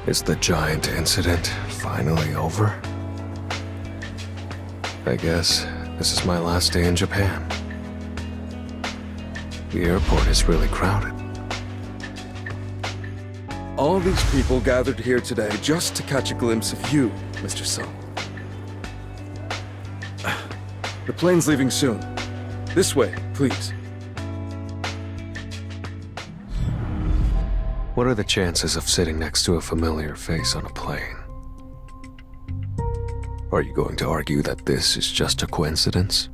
Is the giant incident finally over? I guess this is my last day in Japan. The airport is really crowded. All these people gathered here today just to catch a glimpse of you, Mr. Sung. The plane's leaving soon. This way, please. What are the chances of sitting next to a familiar face on a plane? Are you going to argue that this is just a coincidence?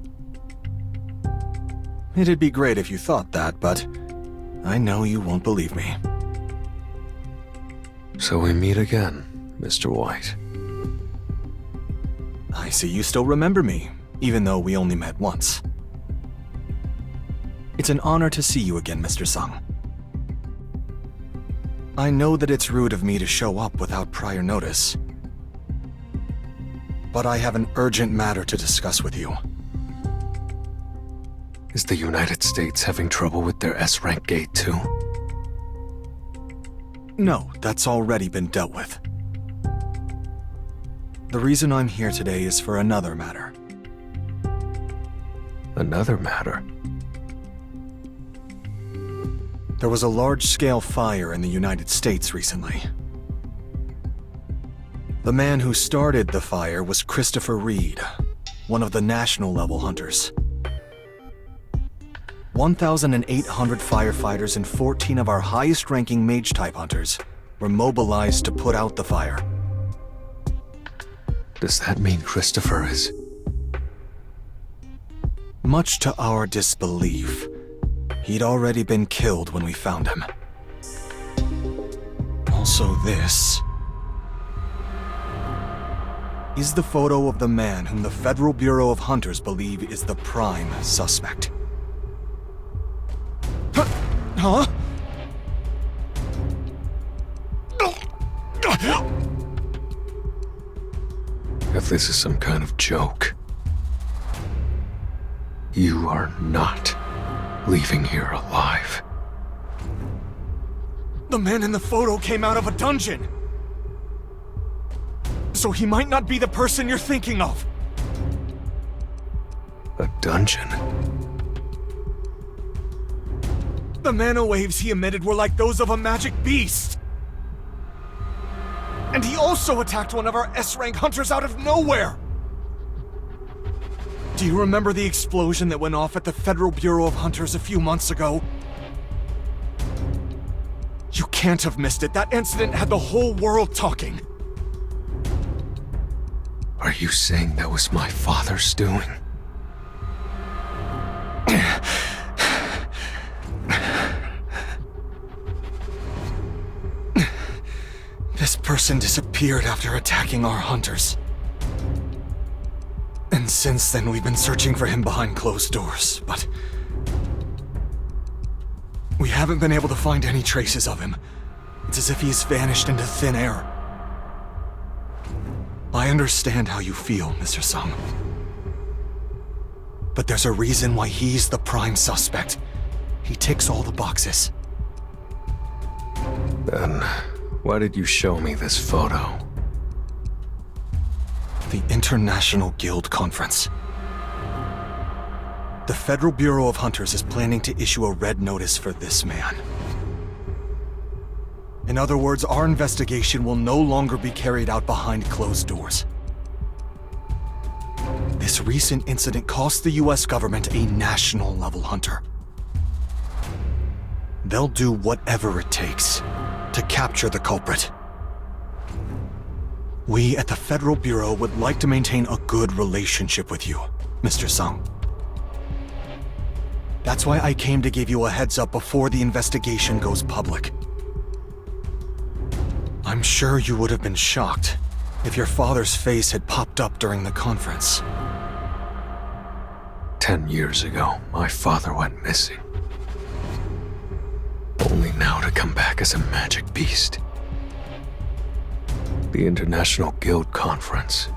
It'd be great if you thought that, but I know you won't believe me. So we meet again, Mr. White. I see you still remember me, even though we only met once. It's an honor to see you again, Mr. Sung. I know that it's rude of me to show up without prior notice, but I have an urgent matter to discuss with you. Is the United States having trouble with their S-rank gate too? No, that's already been dealt with. The reason I'm here today is for another matter. Another matter? There was a large-scale fire in the United States recently. The man who started the fire was Christopher Reed, one of the national-level hunters. 1,800 firefighters and 14 of our highest-ranking mage-type hunters were mobilized to put out the fire. Does that mean Christopher is... Much to our disbelief, he'd already been killed when we found him. Also this is the photo of the man whom the Federal Bureau of Hunters believe is the prime suspect. Huh? If this is some kind of joke, you are not leaving here alive. The man in the photo came out of a dungeon! So he might not be the person you're thinking of. A dungeon? The mana waves he emitted were like those of a magic beast. And he also attacked one of our S-rank hunters out of nowhere! Do you remember the explosion that went off at the Federal Bureau of Hunters a few months ago? You can't have missed it. That incident had the whole world talking. Are you saying that was my father's doing? This person disappeared after attacking our hunters. And since then, we've been searching for him behind closed doors, but we haven't been able to find any traces of him. It's as if he's vanished into thin air. I understand how you feel, Mr. Sung. But there's a reason why he's the prime suspect. He ticks all the boxes. Then, why did you show me this photo? The International Guild Conference. The Federal Bureau of Hunters is planning to issue a red notice for this man. In other words, our investigation will no longer be carried out behind closed doors. This recent incident cost the US government a national-level hunter. They'll do whatever it takes to capture the culprit. We at the Federal Bureau would like to maintain a good relationship with you, Mr. Sung. That's why I came to give you a heads up before the investigation goes public. I'm sure you would have been shocked if your father's face had popped up during the conference. 10 years ago, my father went missing. Only now to come back as a magic beast. The International Guild Conference.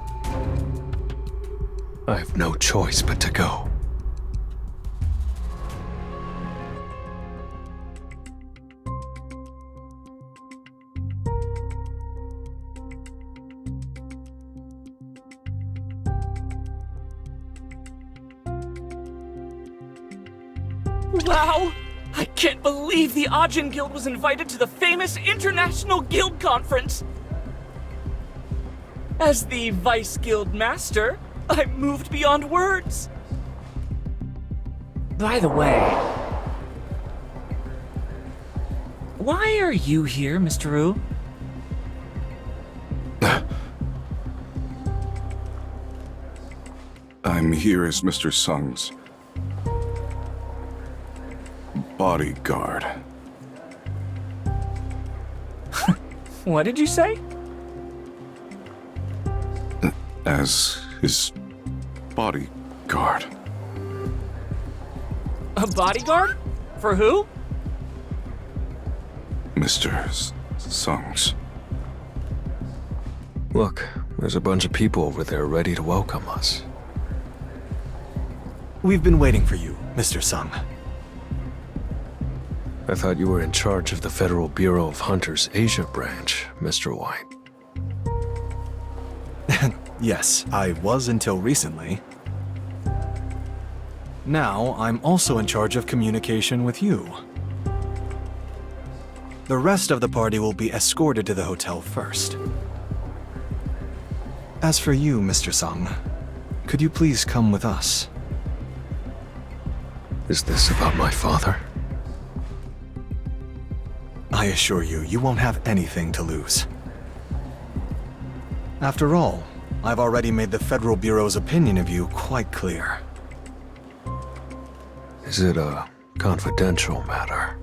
I have no choice but to go. Wow! I can't believe the Ajin Guild was invited to the famous International Guild Conference! As the Vice Guild Master, I'm moved beyond words! By the way, why are you here, Mr. Wu? I'm here as Mr. Sung's bodyguard. What did you say? As his bodyguard. A bodyguard? For who? Mr. Sung's. Look, there's a bunch of people over there ready to welcome us. We've been waiting for you, Mr. Sung. I thought you were in charge of the Federal Bureau of Hunters Asia branch, Mr. White. Yes, I was until recently. Now, I'm also in charge of communication with you. The rest of the party will be escorted to the hotel first. As for you, Mr. Sung, could you please come with us? Is this about my father? I assure you, you won't have anything to lose. After all, I've already made the Federal Bureau's opinion of you quite clear. Is it a confidential matter?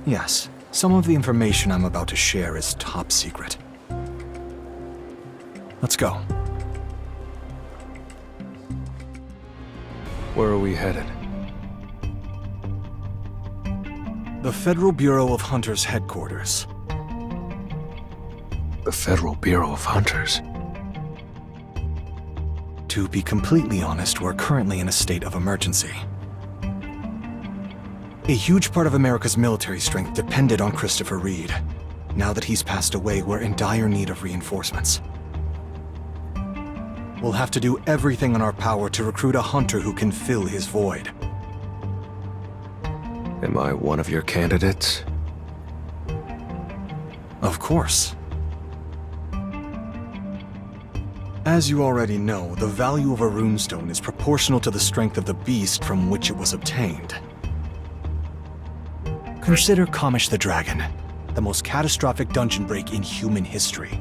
Yes, some of the information I'm about to share is top secret. Let's go. Where are we headed? The Federal Bureau of Hunters headquarters. The Federal Bureau of Hunters? To be completely honest, we're currently in a state of emergency. A huge part of America's military strength depended on Christopher Reed. Now that he's passed away, we're in dire need of reinforcements. We'll have to do everything in our power to recruit a hunter who can fill his void. Am I one of your candidates? Of course. As you already know, the value of a runestone is proportional to the strength of the beast from which it was obtained. Consider Kamish the Dragon, the most catastrophic dungeon break in human history.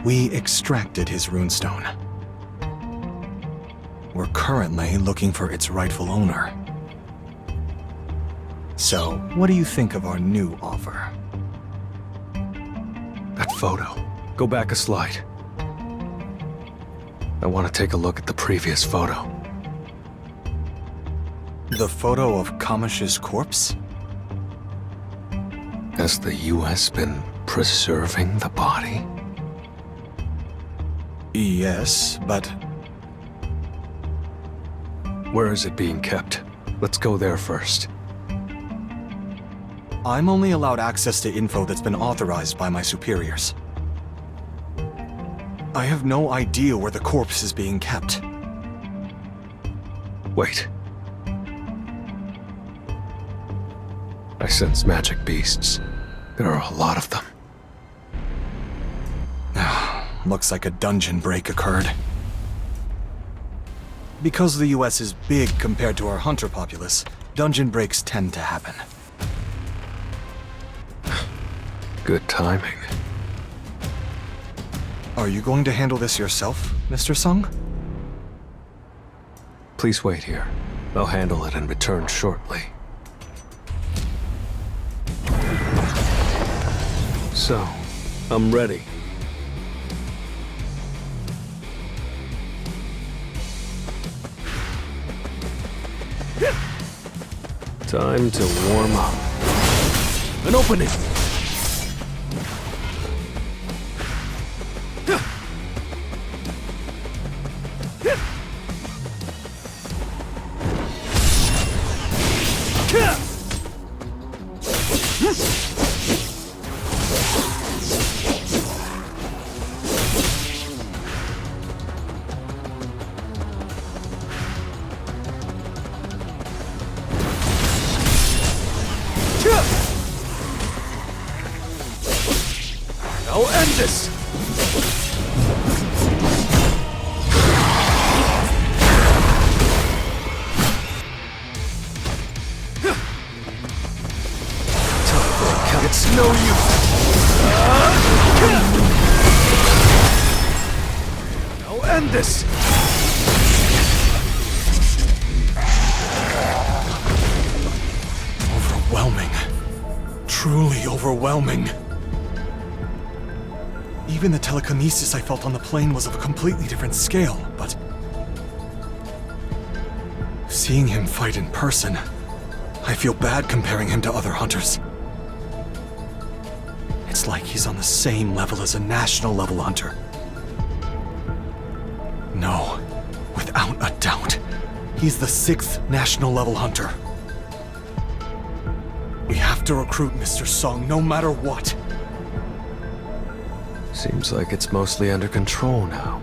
We extracted his runestone. We're currently looking for its rightful owner. So, what do you think of our new offer? That photo. Go back a slide. I want to take a look at the previous photo. The photo of Kamish's corpse? Has the US been preserving the body? Yes, but Where is it being kept? Let's go there first. I'm only allowed access to info that's been authorized by my superiors. I have no idea where the corpse is being kept. Wait. I sense magic beasts. There are a lot of them. Looks like a dungeon break occurred. Because the US is big compared to our hunter populace, dungeon breaks tend to happen. Good timing. Are you going to handle this yourself, Mr. Sung? Please wait here. I'll handle it and return shortly. So, I'm ready. Time to warm up. An opening! end this! It's no use. I'll end this! Overwhelming. Truly overwhelming. Even the telekinesis I felt on the plane was of a completely different scale, but seeing him fight in person, I feel bad comparing him to other hunters. It's like he's on the same level as a national-level hunter. No, without a doubt, he's the 6th national-level hunter. We have to recruit Mr. Song no matter what. Seems like it's mostly under control now.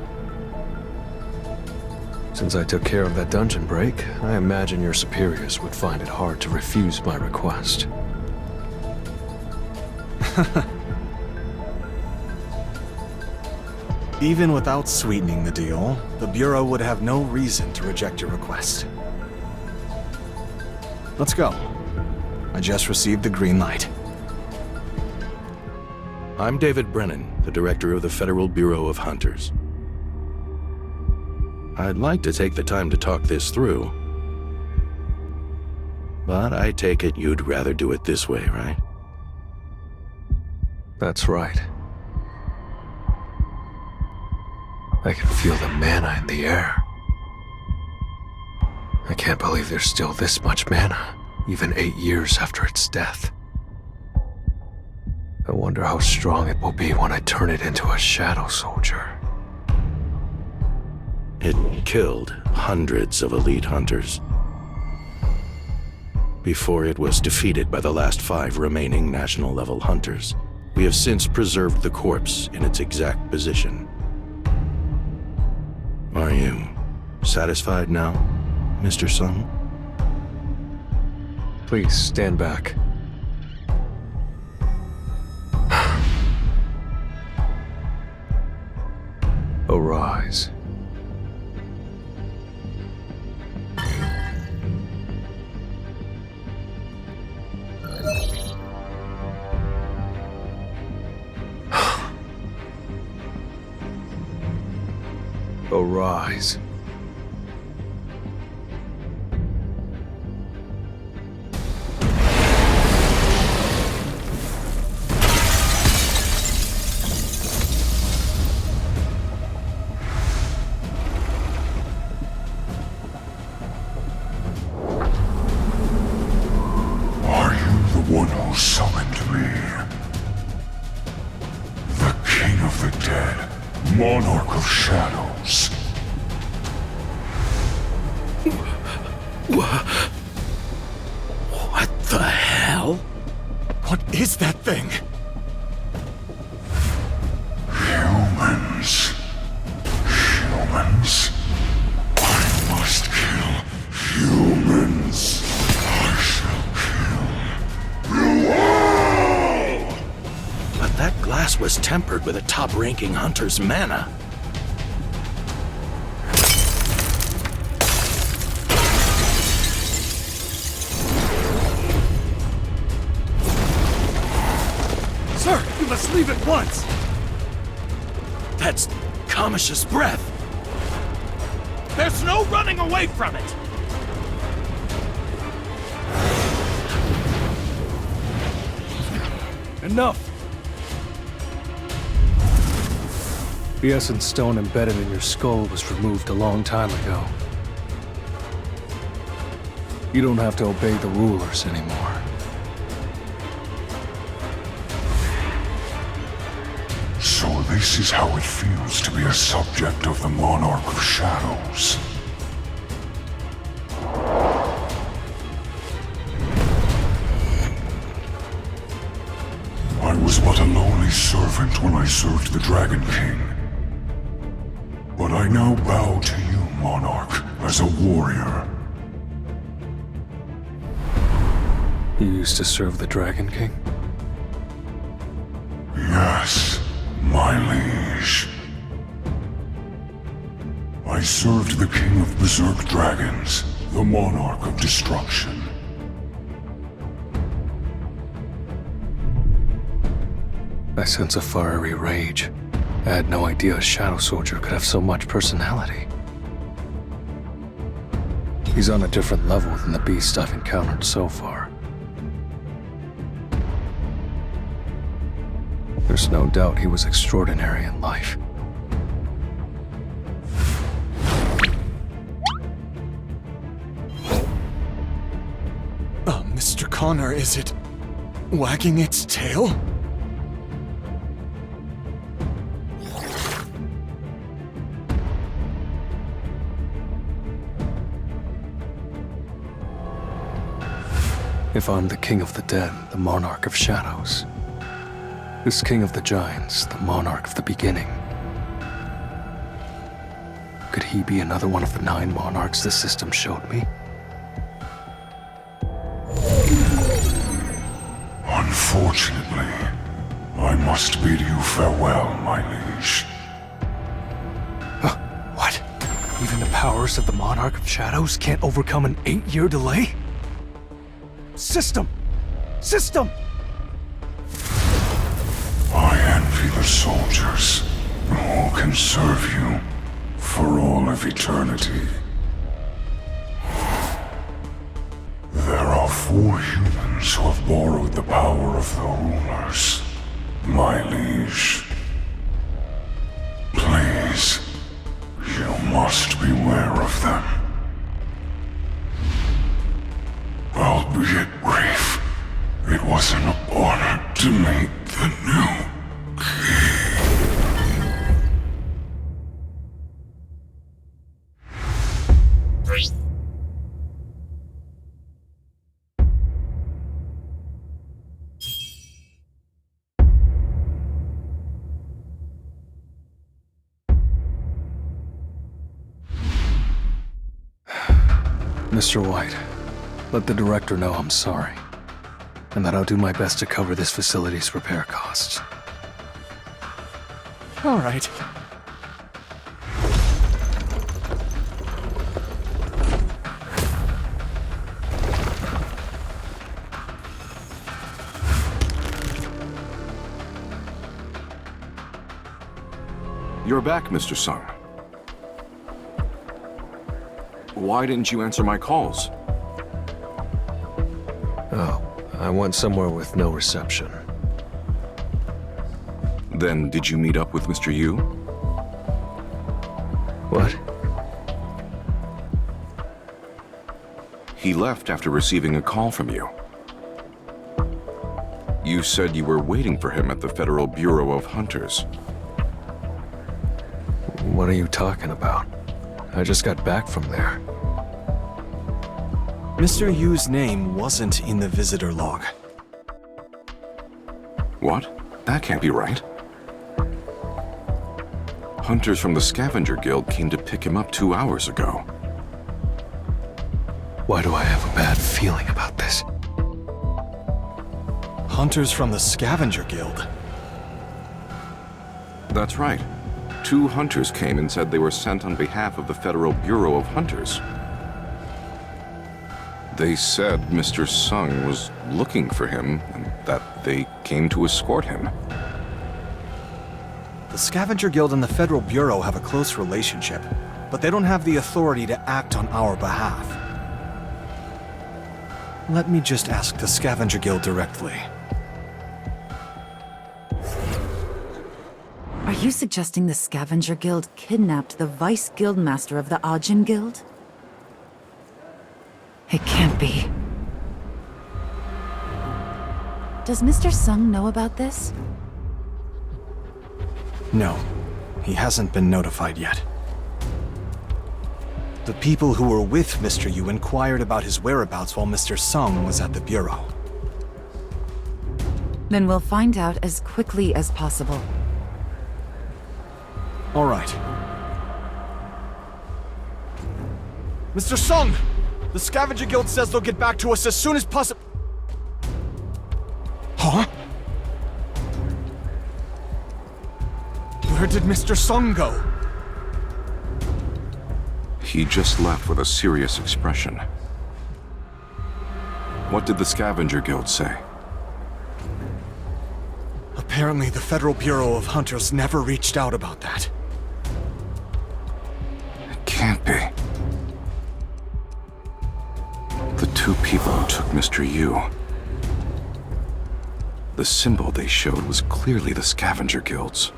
Since I took care of that dungeon break, I imagine your superiors would find it hard to refuse my request. Even without sweetening the deal, the Bureau would have no reason to reject your request. Let's go. I just received the green light. I'm David Brennan, the director of the Federal Bureau of Hunters. I'd like to take the time to talk this through, but I take it you'd rather do it this way, right? That's right. I can feel the mana in the air. I can't believe there's still this much mana, even 8 years after its death. I wonder how strong it will be when I turn it into a shadow soldier. It killed hundreds of elite hunters before it was defeated by the last 5 remaining national-level hunters. We have since preserved the corpse in its exact position. Are you satisfied now, Mr. Sung? Please stand back. Arise. Arise. Are you the one who summoned me? The King of the Dead, Monarch of Shadows. What the hell? What is that thing? Humans. Humans. I must kill humans. I shall kill you all! But that glass was tempered with a top-ranking hunter's mana. Sir, you must leave at once! That's Kamish's breath. There's no running away from it! Enough! The essence stone embedded in your skull was removed a long time ago. You don't have to obey the rulers anymore. So this is how it feels to be a subject of the Monarch of Shadows. I was but a lowly servant when I served the Dragon King. But I now bow to you, Monarch, as a warrior. You used to serve the Dragon King? Yes, my liege. I served the King of Berserk Dragons, the Monarch of Destruction. I sense a fiery rage. I had no idea a Shadow Soldier could have so much personality. He's on a different level than the beast I've encountered so far. There's no doubt he was extraordinary in life. Mr. Connor, is it wagging its tail? If I'm the King of the Dead, the Monarch of Shadows, this King of the Giants, the Monarch of the Beginning, could he be another one of the 9 monarchs the system showed me? Unfortunately, I must bid you farewell, my liege. What? Even the powers of the Monarch of Shadows can't overcome an 8-year delay? System! System! I envy the soldiers who can serve you for all of eternity. There are 4 humans who have borrowed the power of the rulers, my liege. Please, you must beware of them. Albeit brief, it was an honor to meet the new Mr. White, let the director know I'm sorry, and that I'll do my best to cover this facility's repair costs. All right. You're back, Mr. Sung. Why didn't you answer my calls? Oh, I went somewhere with no reception. Then did you meet up with Mr. Yu? What? He left after receiving a call from you. You said you were waiting for him at the Federal Bureau of Hunters. What are you talking about? I just got back from there. Mr. Yu's name wasn't in the visitor log. What? That can't be right. Hunters from the Scavenger Guild came to pick him up 2 hours ago. Why do I have a bad feeling about this? Hunters from the Scavenger Guild. That's right. 2 hunters came and said they were sent on behalf of the Federal Bureau of Hunters. They said Mr. Sung was looking for him and that they came to escort him. The Scavenger Guild and the Federal Bureau have a close relationship, but they don't have the authority to act on our behalf. Let me just ask the Scavenger Guild directly. Are you suggesting the Scavenger Guild kidnapped the Vice Guildmaster of the Ajin Guild? It can't be. Does Mr. Sung know about this? No, he hasn't been notified yet. The people who were with Mr. Yu inquired about his whereabouts while Mr. Sung was at the Bureau. Then we'll find out as quickly as possible. All right. Mr. Sung! The Scavenger Guild says they'll get back to us as soon as possible. Huh? did Mr. Sung go? He just left with a serious expression. What did the Scavenger Guild say? Apparently, the Federal Bureau of Hunters never reached out about that. It can't be. The two people who took Mr. Yu. The symbol they showed was clearly the Scavenger Guild's.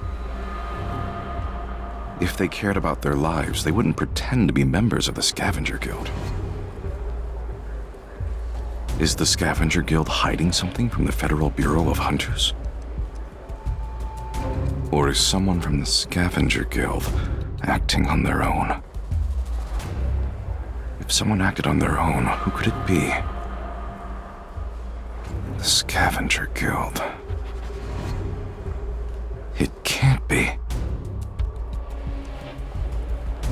If they cared about their lives, they wouldn't pretend to be members of the Scavenger Guild. Is the Scavenger Guild hiding something from the Federal Bureau of Hunters? Or is someone from the Scavenger Guild acting on their own? If someone acted on their own, who could it be? The Scavenger Guild. It can't be.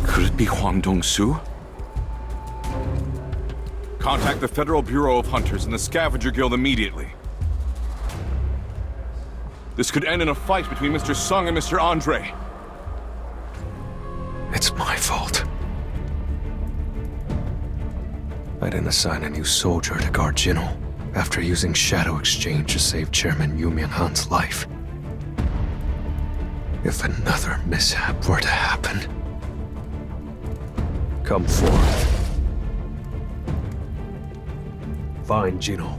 Could it be Huang Dongsu? Contact the Federal Bureau of Hunters and the Scavenger Guild immediately. This could end in a fight between Mr. Sung and Mr. Andre. It's my fault. I didn't assign a new soldier to guard Jinho after using Shadow Exchange to save Chairman Yu Mianhan's life. If another mishap were to happen, come forth. Find Jinho.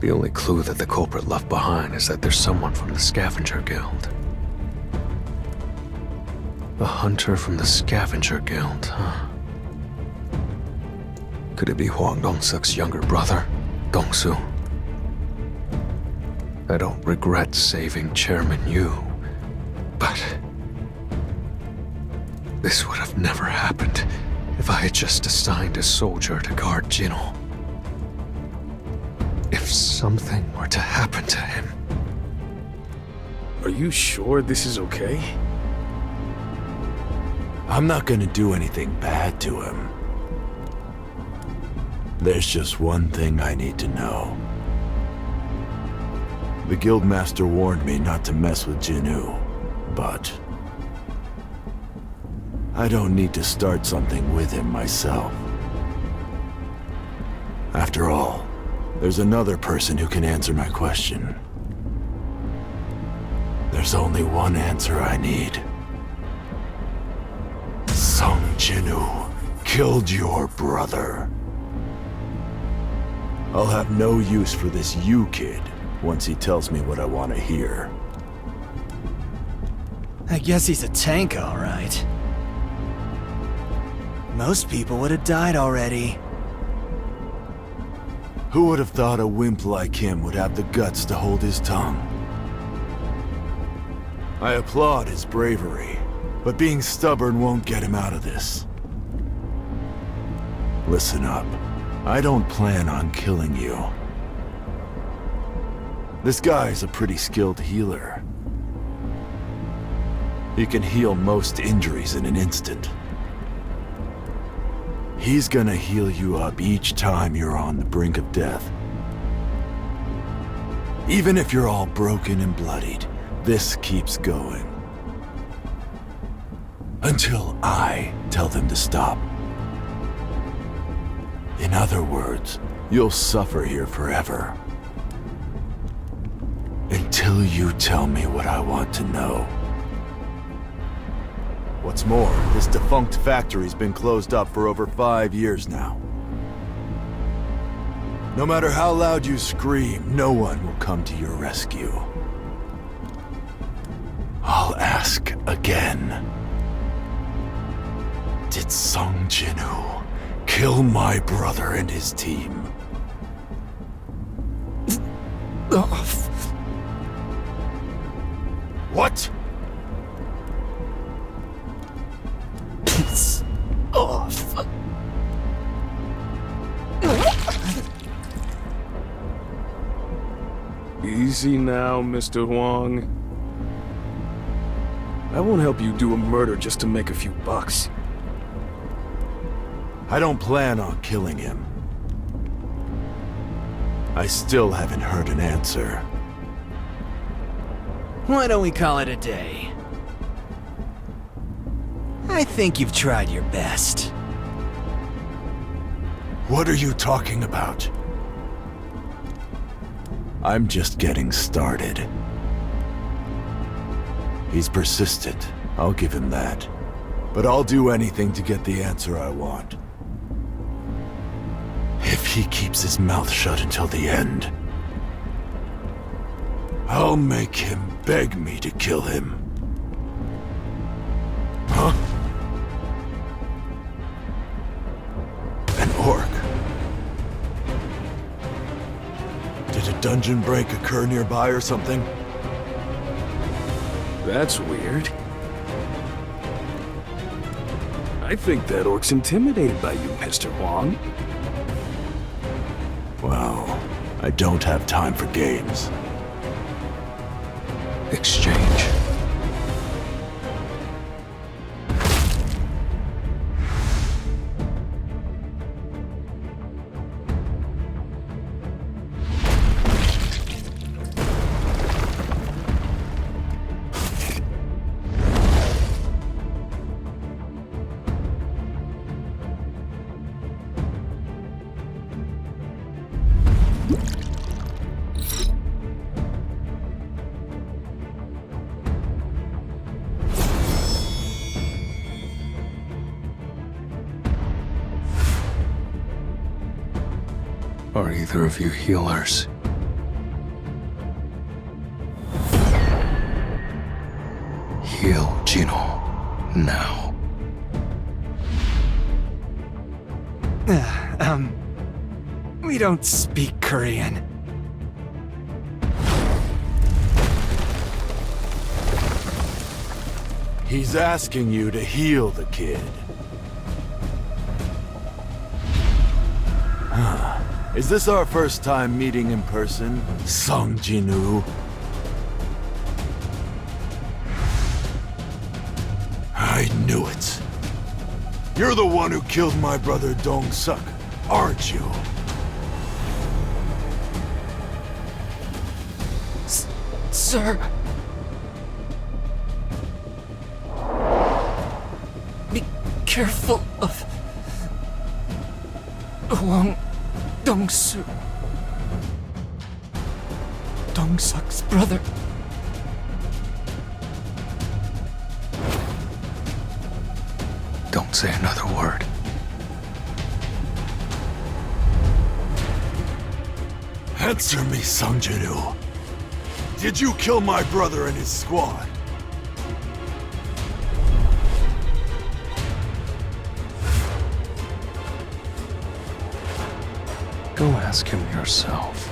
The only clue that the culprit left behind is that there's someone from the Scavenger Guild. A hunter from the Scavenger Guild, huh? Could it be Huang Dong-suk's younger brother, Dong-su? I don't regret saving Chairman Yu, but this would have never happened if I had just assigned a soldier to guard Jinho. If something were to happen to him... Are you sure this is okay? I'm not gonna do anything bad to him. There's just one thing I need to know. The Guildmaster warned me not to mess with Jinwoo, but I don't need to start something with him myself. After all, there's another person who can answer my question. There's only one answer I need. Sung Jinwoo killed your brother. I'll have no use for this Yu kid once he tells me what I want to hear. I guess he's a tank, all right. Most people would have died already. Who would have thought a wimp like him would have the guts to hold his tongue? I applaud his bravery, but being stubborn won't get him out of this. Listen up. I don't plan on killing you. This guy's a pretty skilled healer. He can heal most injuries in an instant. He's gonna heal you up each time you're on the brink of death. Even if you're all broken and bloodied, this keeps going. Until I tell them to stop. In other words, you'll suffer here forever. Until you tell me what I want to know. What's more, this defunct factory's been closed up for over 5 years now. No matter how loud you scream, no one will come to your rescue. I'll ask again. Did Sung Jinwoo kill my brother and his team? What? It's off. Easy now, Mr. Huang. I won't help you do a murder just to make a few bucks. I don't plan on killing him. I still haven't heard an answer. Why don't we call it a day? I think you've tried your best. What are you talking about? I'm just getting started. He's persistent, I'll give him that. But I'll do anything to get the answer I want. If he keeps his mouth shut until the end, I'll make him beg me to kill him. Huh? An orc. Did a dungeon break occur nearby or something? That's weird. I think that orc's intimidated by you, Mr. Huang. Well, I don't have time for games. Exchange. Are either of you healers? Heal Jinho now. We don't speak Korean. He's asking you to heal the kid. Is this our first time meeting in person, Sung Jinwoo? I knew it. You're the one who killed my brother Dong-suk, aren't you? Sir. Be careful of Huang Dong-suk. Dong-suk's brother. Don't say another word. Answer me, Sung Jinwoo. Did you kill my brother and his squad? Go ask him yourself.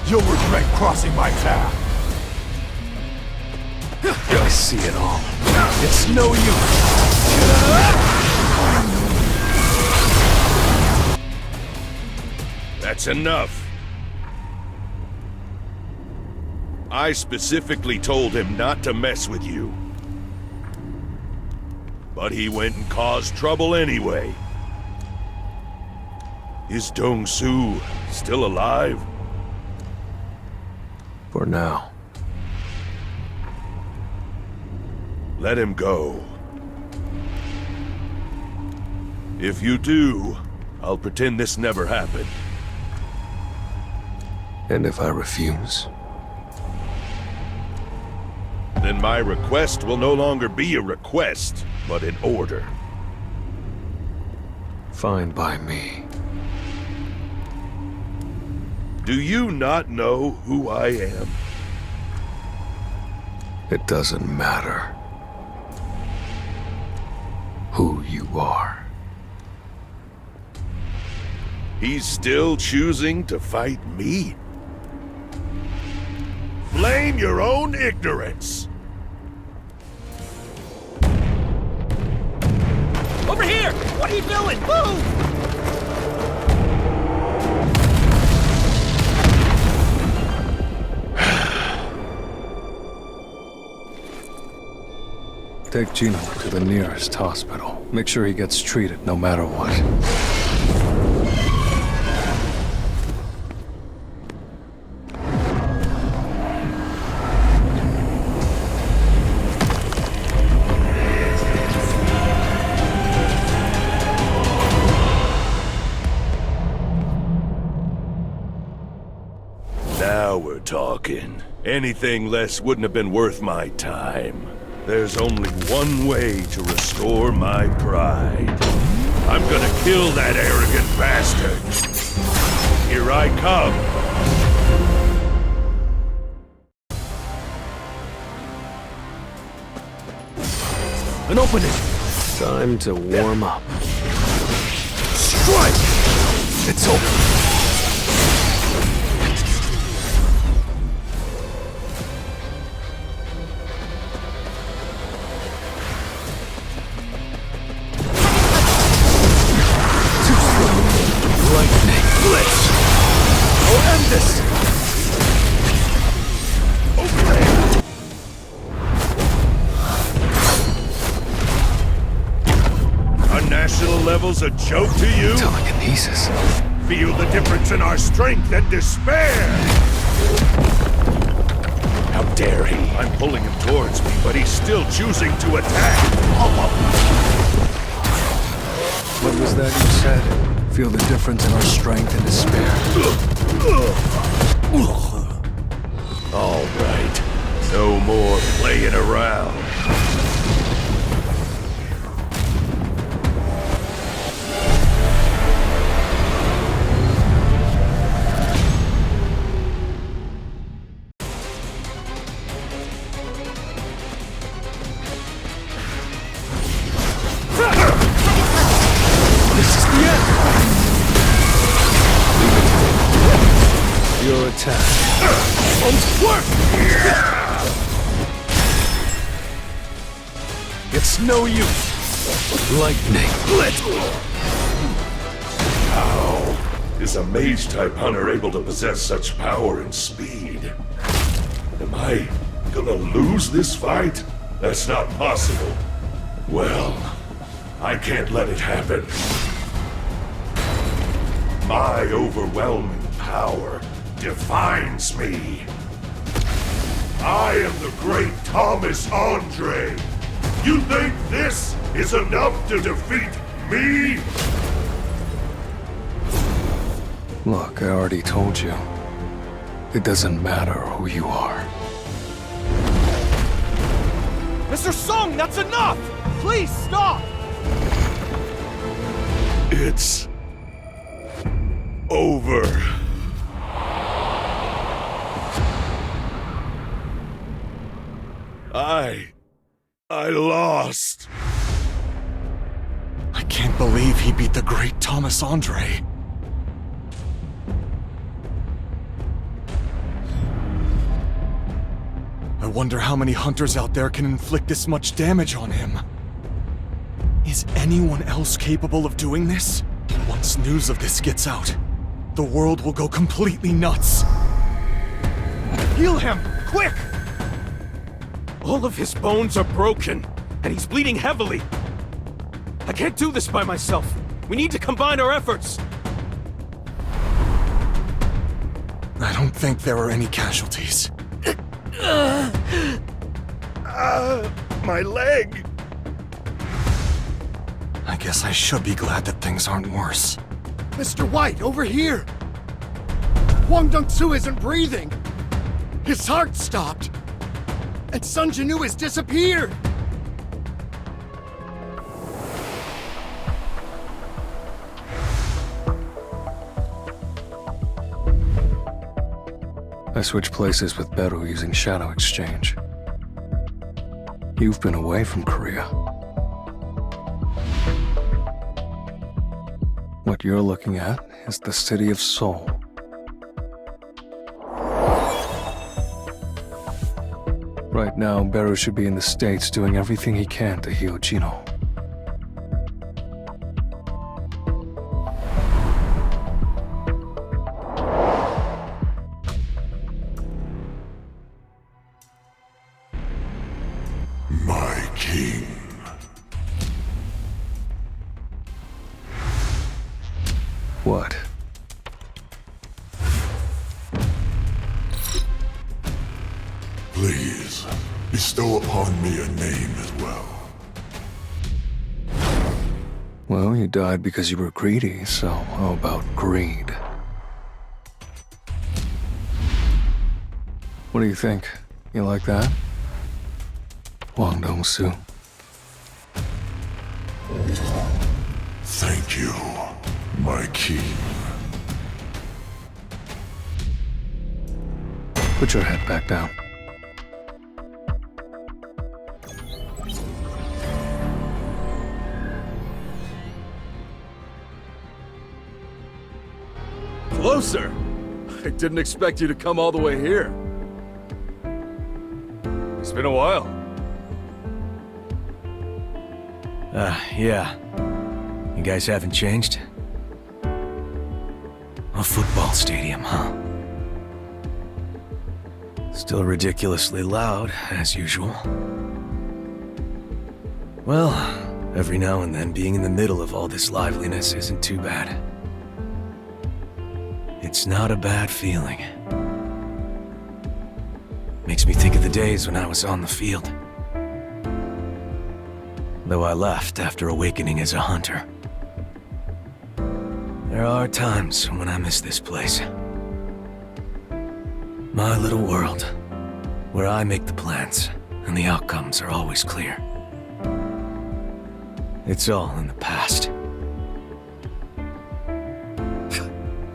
You'll regret crossing my path. I see it all. It's no use. That's enough. I specifically told him not to mess with you. But he went and caused trouble anyway. Is Dong-su still alive? For now. Let him go. If you do, I'll pretend this never happened. And if I refuse? Then my request will no longer be a request, but an order. Fine by me. Do you not know who I am? It doesn't matter who you are. He's still choosing to fight me? Blame your own ignorance! Over here! What are you doing? Move! Take Jinho to the nearest hospital. Make sure he gets treated no matter what. Now we're talking. Anything less wouldn't have been worth my time. There's only one way to restore my pride. I'm gonna kill that arrogant bastard. Here I come. An opening! Time to warm up. Strike! It's over. Lightning blitz! I'll end this! Over there! Our national level's a joke to you? Telekinesis. Feel the difference in our strength and despair! How dare he? I'm pulling him towards me, but he's still choosing to attack! What was that you said? Feel the difference in our strength and despair. All right. No more playing around. This is the end! Your attack. Won't work! It's no use. Lightning blitz. How is a mage-type hunter able to possess such power and speed? Am I gonna lose this fight? That's not possible. Well, I can't let it happen. My overwhelming power defines me. I am the great Thomas Andre. You think this is enough to defeat me? Look, I already told you. It doesn't matter who you are. Mr. Song, that's enough! Please stop! It's over. I lost. I can't believe he beat the great Thomas Andre. I wonder how many hunters out there can inflict this much damage on him. Is anyone else capable of doing this? Once news of this gets out, the world will go completely nuts. Heal him! Quick! All of his bones are broken, and he's bleeding heavily. I can't do this by myself. We need to combine our efforts. I don't think there are any casualties. My leg. I guess I should be glad that things aren't worse. Mr. White, over here! Wang Dongsu isn't breathing! His heart stopped! And Sun Jinwoo has disappeared! I switched places with Beru using Shadow Exchange. You've been away from Korea. What you're looking at is the city of Seoul. Right now, Beru should be in the States doing everything he can to heal Jinho. My king. What? Please, bestow upon me a name as well. Well, you died because you were greedy, so how about greed? What do you think? You like that? Wang Dong-su. Thank you, my king. Put your head back down. Closer! I didn't expect you to come all the way here. It's been a while. Yeah. You guys haven't changed? A football stadium, huh? Still ridiculously loud, as usual. Well, every now and then being in the middle of all this liveliness isn't too bad. It's not a bad feeling. Makes me think of the days when I was on the field. Though I left after awakening as a hunter. There are times when I miss this place. My little world, where I make the plans, and the outcomes are always clear. It's all in the past.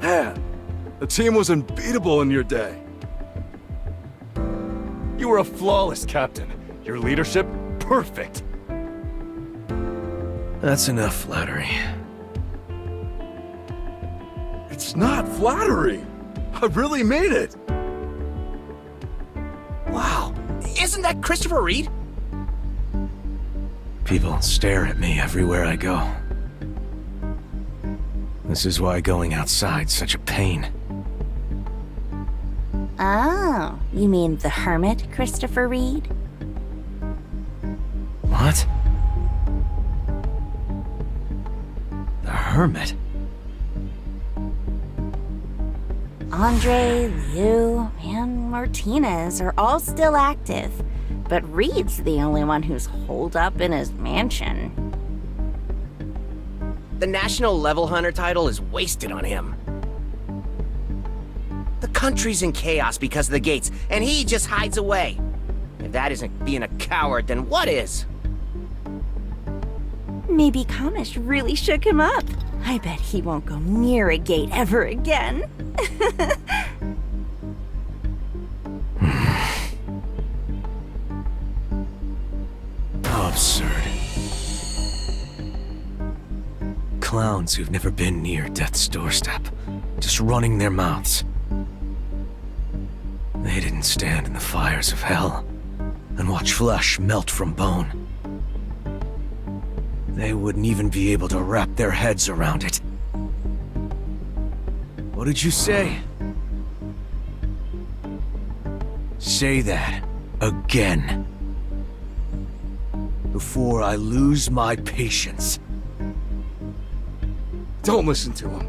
Man, the team was unbeatable in your day. You were a flawless captain. Your leadership, perfect. That's enough flattery. It's not flattery. I really made it. Wow, isn't that Christopher Reed? People stare at me everywhere I go. This is why going outside's such a pain. Oh, you mean the hermit, Christopher Reed? What? The hermit? Andre, Liu, and Martinez are all still active, but Reed's the only one who's holed up in his mansion. The National Level Hunter title is wasted on him. The country's in chaos because of the gates, and he just hides away. If that isn't being a coward, then what is? Maybe Kamish really shook him up. I bet he won't go near a gate ever again. How absurd. Clowns who've never been near death's doorstep, just running their mouths. They didn't stand in the fires of hell and watch flesh melt from bone. They wouldn't even be able to wrap their heads around it. What did you say? Say that again. Before I lose my patience. Don't listen to them.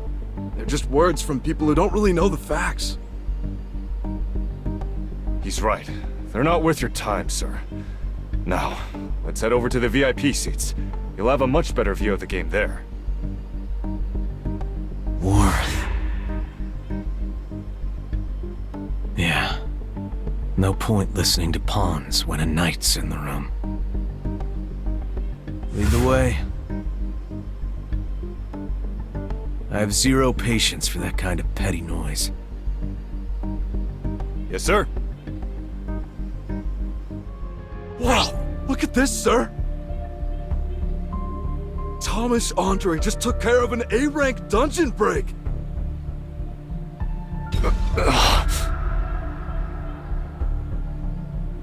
They're just words from people who don't really know the facts. He's right. They're not worth your time, sir. Now, let's head over to the VIP seats. You'll have a much better view of the game there. Worth. Yeah. No point listening to pawns when a knight's in the room. Lead the way. I have zero patience for that kind of petty noise. Yes, sir. Wow, look at this, sir. Thomas Andre just took care of an A-rank dungeon break.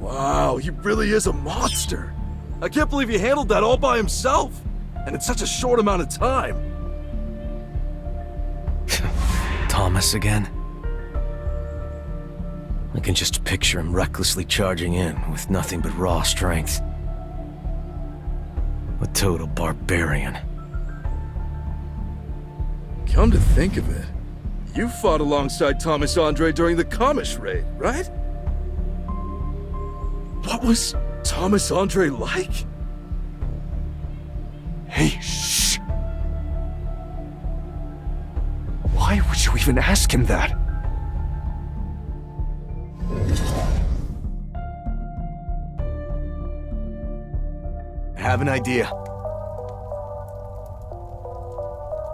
Wow, he really is a monster. I can't believe he handled that all by himself. And in such a short amount of time. Thomas again? I can just picture him recklessly charging in with nothing but raw strength. A total barbarian. Come to think of it, you fought alongside Thomas Andre during the Kamish raid, right? What was Thomas Andre like? Hey, shh! Why would you even ask him that? I have an idea.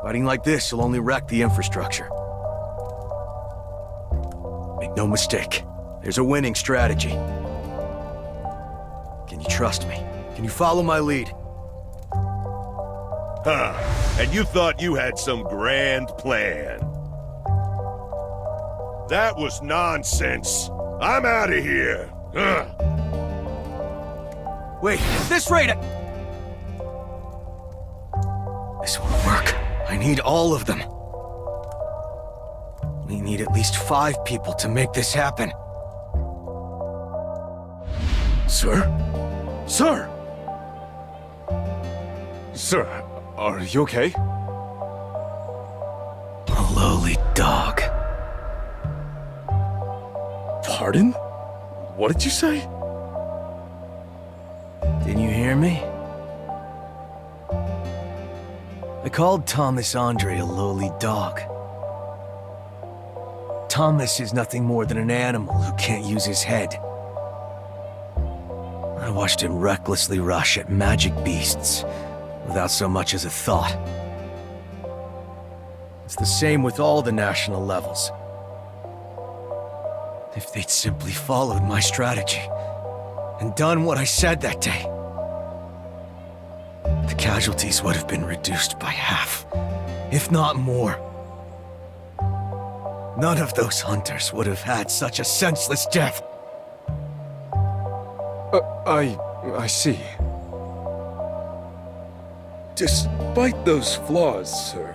Fighting like this will only wreck the infrastructure. Make no mistake, there's a winning strategy. Can you trust me? Can you follow my lead? Huh. And you thought you had some grand plan. That was nonsense. I'm out of here. Wait, at this rate, this won't work. I need all of them. We need at least 5 people to make this happen. Sir? Sir! Sir, are you okay? A lowly dog. Pardon? What did you say? Didn't you hear me? I called Thomas Andre a lowly dog. Thomas is nothing more than an animal who can't use his head. I watched him recklessly rush at magic beasts without so much as a thought. It's the same with all the national levels. If they'd simply followed my strategy and done what I said that day, the casualties would have been reduced by half, if not more. None of those hunters would have had such a senseless death. I see. Despite those flaws, sir,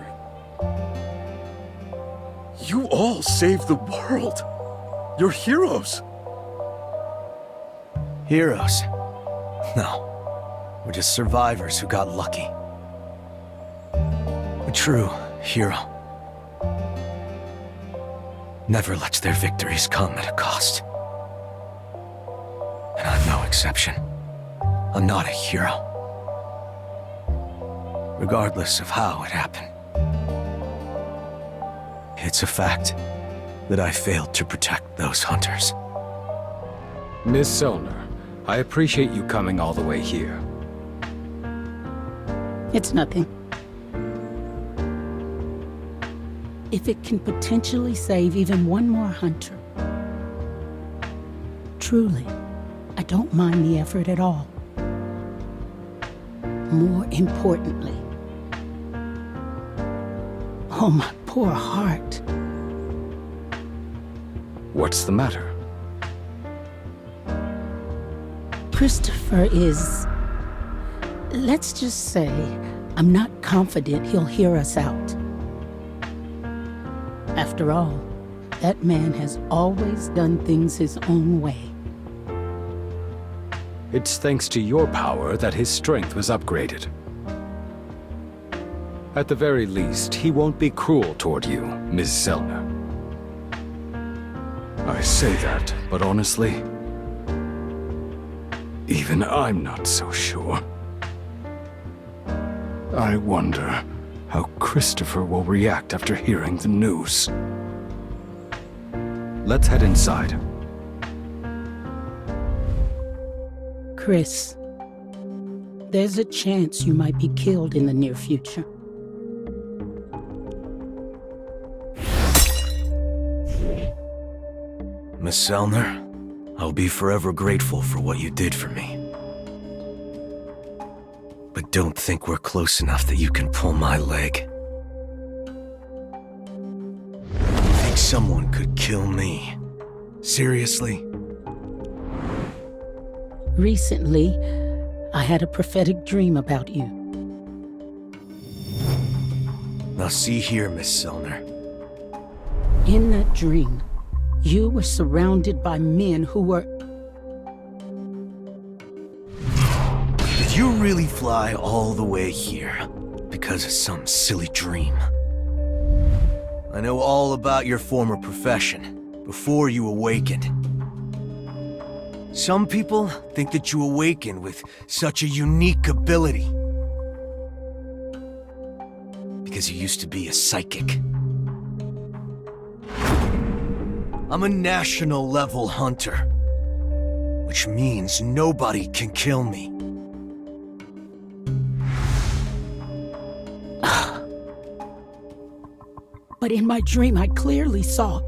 you all saved the world. You're heroes. Heroes? No. We're just survivors who got lucky. A true hero never lets their victories come at a cost. And I'm no exception. I'm not a hero. Regardless of how it happened. It's a fact that I failed to protect those hunters. Miss Selner, I appreciate you coming all the way here. It's nothing. If it can potentially save even one more hunter, truly, I don't mind the effort at all. More importantly, oh, my poor heart. What's the matter? Christopher is... Let's just say, I'm not confident he'll hear us out. After all, that man has always done things his own way. It's thanks to your power that his strength was upgraded. At the very least, he won't be cruel toward you, Ms. Selner. I say that, but honestly, even I'm not so sure. I wonder how Christopher will react after hearing the news. Let's head inside. Chris, there's a chance you might be killed in the near future. Miss Selner, I'll be forever grateful for what you did for me. But don't think we're close enough that you can pull my leg. You think someone could kill me? Seriously? Recently, I had a prophetic dream about you. Now see here, Miss Selner. In that dream, you were surrounded by men who were... Did you really fly all the way here because of some silly dream? I know all about your former profession, before you awakened. Some people think that you awaken with such a unique ability. Because you used to be a psychic. I'm a national level hunter, which means nobody can kill me. But in my dream, I clearly saw.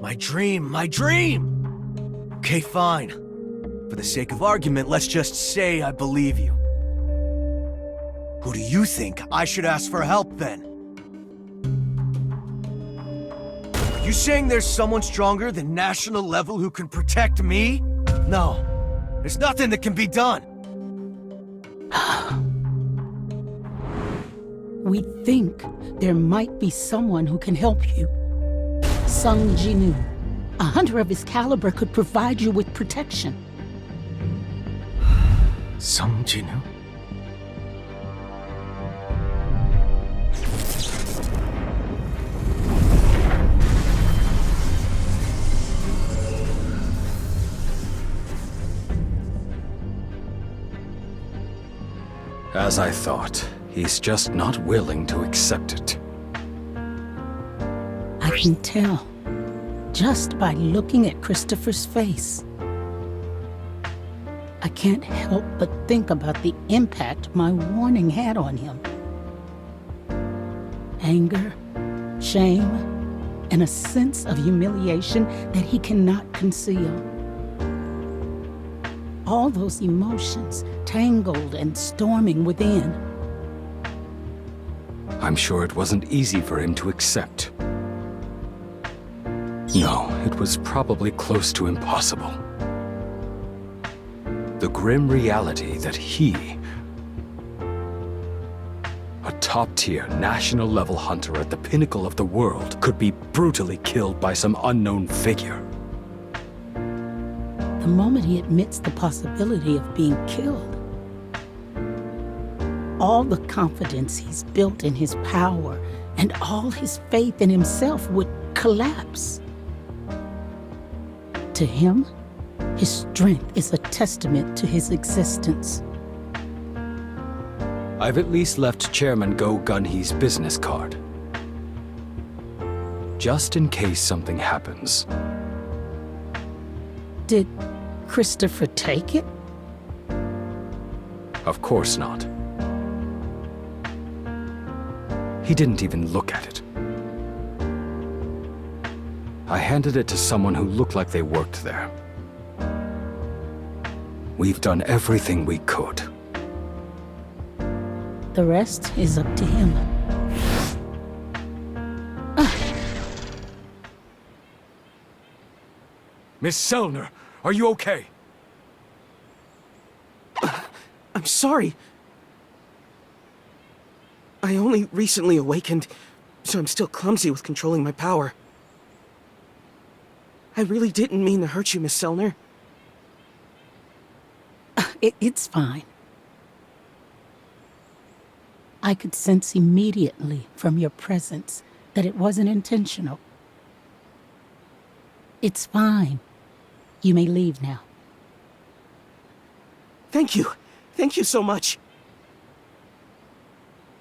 My dream! Okay, fine. For the sake of argument, let's just say I believe you. Who do you think I should ask for help then? Are you saying there's someone stronger than national level who can protect me? No, there's nothing that can be done. We think there might be someone who can help you. Sung Jinho. A hunter of his caliber could provide you with protection. Sung Jinho? As I thought, he's just not willing to accept it. I can tell, just by looking at Christopher's face. I can't help but think about the impact my warning had on him. Anger, shame, and a sense of humiliation that he cannot conceal. All those emotions tangled and storming within. I'm sure it wasn't easy for him to accept. No, it was probably close to impossible. The grim reality that he, a top-tier, national-level hunter at the pinnacle of the world, could be brutally killed by some unknown figure. The moment he admits the possibility of being killed, all the confidence he's built in his power and all his faith in himself would collapse. To him, his strength is a testament to his existence. I've at least left Chairman Go Gunhee's business card. Just in case something happens. Did Christopher take it? Of course not. He didn't even look at it. I handed it to someone who looked like they worked there. We've done everything we could. The rest is up to him. Miss Selner, are you okay? I'm sorry. I only recently awakened, so I'm still clumsy with controlling my power. I really didn't mean to hurt you, Miss Selner. It's fine. I could sense immediately from your presence that it wasn't intentional. It's fine. You may leave now. Thank you. Thank you so much.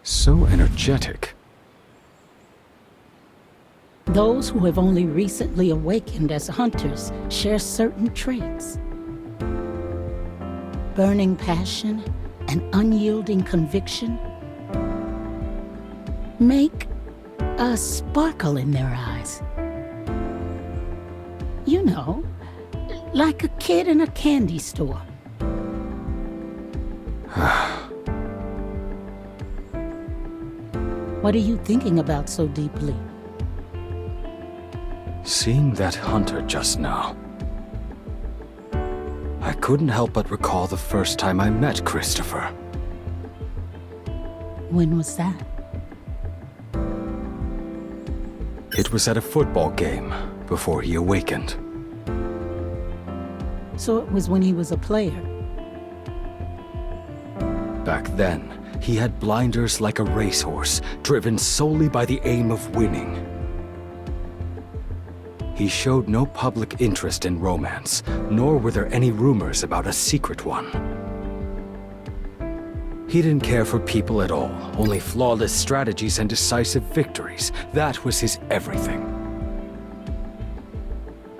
So energetic. Those who have only recently awakened as hunters share certain traits. Burning passion and unyielding conviction make a sparkle in their eyes. You know, like a kid in a candy store. What are you thinking about so deeply? Seeing that hunter just now, I couldn't help but recall the first time I met Christopher. When was that? It was at a football game before he awakened. So it was when he was a player. Back then, he had blinders like a racehorse, driven solely by the aim of winning. He showed no public interest in romance, nor were there any rumors about a secret one. He didn't care for people at all, only flawless strategies and decisive victories. That was his everything.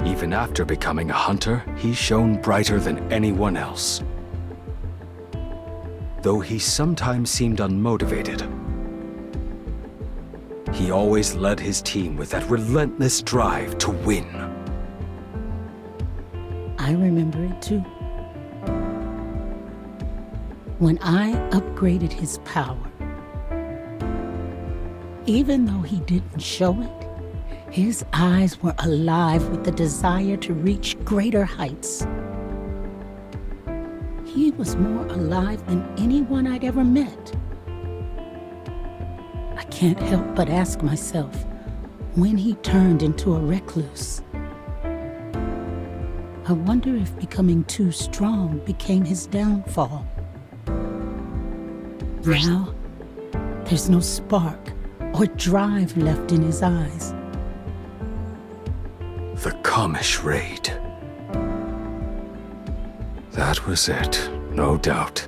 Even after becoming a hunter, he shone brighter than anyone else. Though he sometimes seemed unmotivated, he always led his team with that relentless drive to win. I remember it too. When I upgraded his power, even though he didn't show it, his eyes were alive with the desire to reach greater heights. He was more alive than anyone I'd ever met. I can't help but ask myself, when he turned into a recluse, I wonder if becoming too strong became his downfall. Now, there's no spark or drive left in his eyes. The Kamish raid. That was it, no doubt.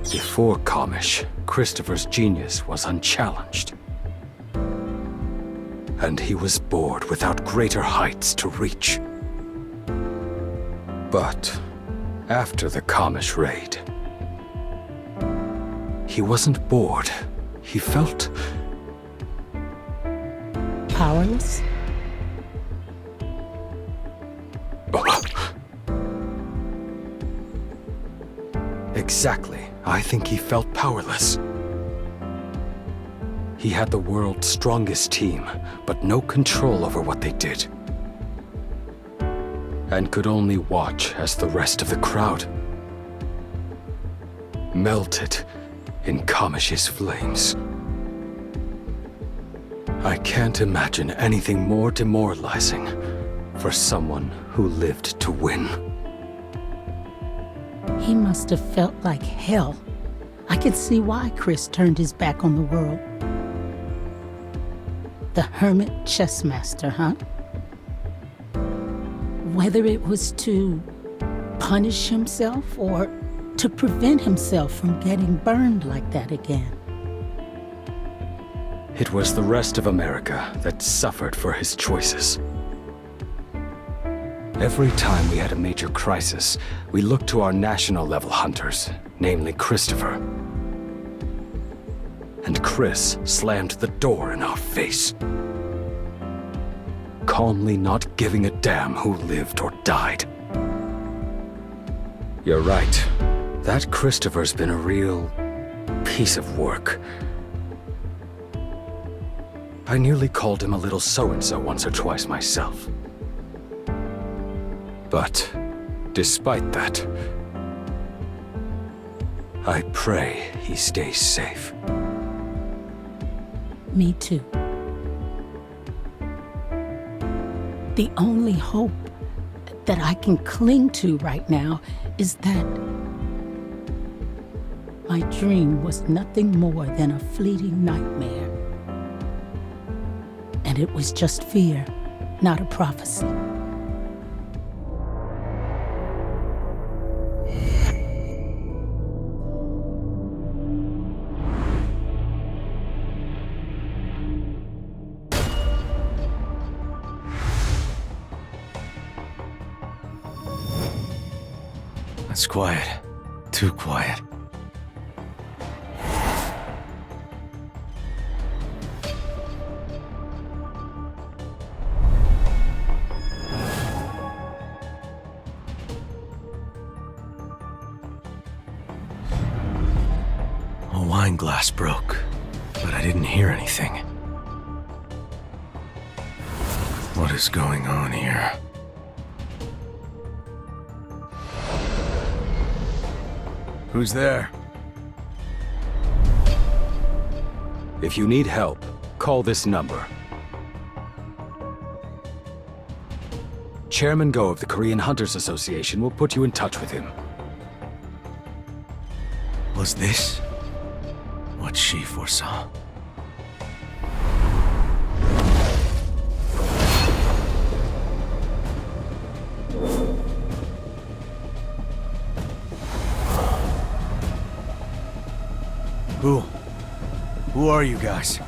Before Kamish, Christopher's genius was unchallenged. And he was bored without greater heights to reach. But after the Kamish raid, he wasn't bored. He felt powerless? Exactly. I think he felt powerless. He had the world's strongest team, but no control over what they did. And could only watch as the rest of the crowd melted in Kamish's flames. I can't imagine anything more demoralizing for someone who lived to win. He must have felt like hell. I could see why Chris turned his back on the world. The hermit chess master, huh? Whether it was to punish himself or to prevent himself from getting burned like that again. It was the rest of America that suffered for his choices. Every time we had a major crisis, we looked to our national-level hunters, namely Christopher. And Chris slammed the door in our face, calmly not giving a damn who lived or died. You're right. That Christopher's been a real piece of work. I nearly called him a little so-and-so once or twice myself. But despite that, I pray he stays safe. Me too. The only hope that I can cling to right now is that my dream was nothing more than a fleeting nightmare. And it was just fear, not a prophecy. It's quiet. Too quiet. A wine glass broke, but I didn't hear anything. What is going on here? Who's there? If you need help, call this number. Chairman Go of the Korean Hunters Association will put you in touch with him. Was this what she foresaw? Who are you guys?